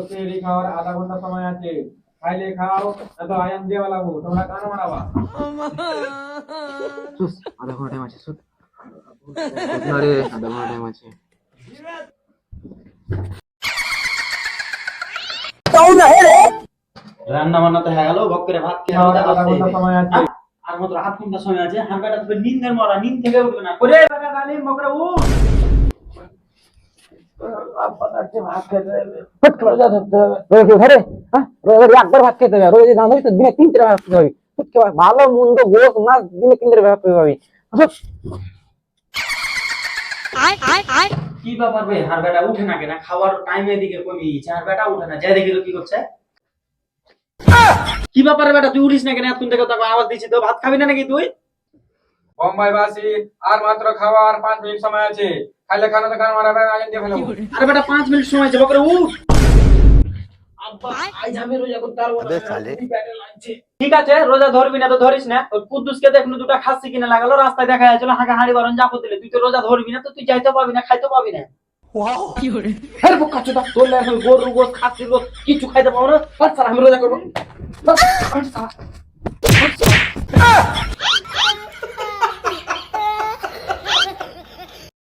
সেহরি খাওয়ার আধা ঘন্টা সময় আছে, খাইলে খাও না তো আয়াম দিয়ে লাগবো, তোমরা কান মারাবা। সুস আধা ঘন্টা টাইম আছে, সুস আরে আধা ঘন্টা টাইম আছে। রান্না বান্না তো হয়ে গেল, বক করে ভাত খেয়ে খাওয়ার রোজা আধা ধরতে ঘন্টা হবে। সময় আছে। আর মাত্র আধ ঘন্টা সময় আছে, হার বেটা তো নিন্দের মরা, নিন্দ থেকে উঠবে না করে বেটা গালি বকরে উঠ। ভাত খেতে হবে, রোজা ধরতে হবে, রোজা ধরে হ্যাঁ রোজা একবার ভাত খেতে হবে, রোজা না ধরে তো দিনে 3 ভাত খেতে হবে। ভালো মন্দ গোস মাছ দিনে 3 ভাত খেতে হবে। কি ব্যাপার ভাই, হার বেটা উঠে না কেন? খাওয়ার টাইম এদিকে কমে গেছে, হার বেটা উঠে না, যা দেখি তো কি করছে। কি ব্যাপার বেটা, তুই উঠিস না কেন? এতক্ষণ থেকে তোকে আওয়াজ দিচ্ছি, তো ভাত খাবি না নাকি তুই? বোম্বাই বাসি আর মাত্র খাওয়ার 5 মিনিট সময় আছে, খাইলে খানো তো কান মারাবে, আয়াম দিয়ে ফেলবো। আরে বেটা 5 মিনিট সময় আছে, বকরে উঠ। আব্বা আজ আমি রোজা করতে পারবো না, খুবই পেটে লাগছে। ঠিক আছে, রোজা ধরবি না তো ধরিস না। ওই কুদ্দুসকে দেখনু দুটো খাসি কিনে লাগালো, রাস্তায় দেখা যাচ্ছিল হাঁকা হাঁড়ি বারণ জাপো দিলে। তুই তো রোজা ধরবি না, তো তুই যাইতে পারবি না, খাইতে পারবি না। হ্যাঁ বোকা চোদা, তোর লাগে গরুর গোস খাসির গোস কিছু খাইতে পাবো না। বাচ্চা আমি রোজা করবো।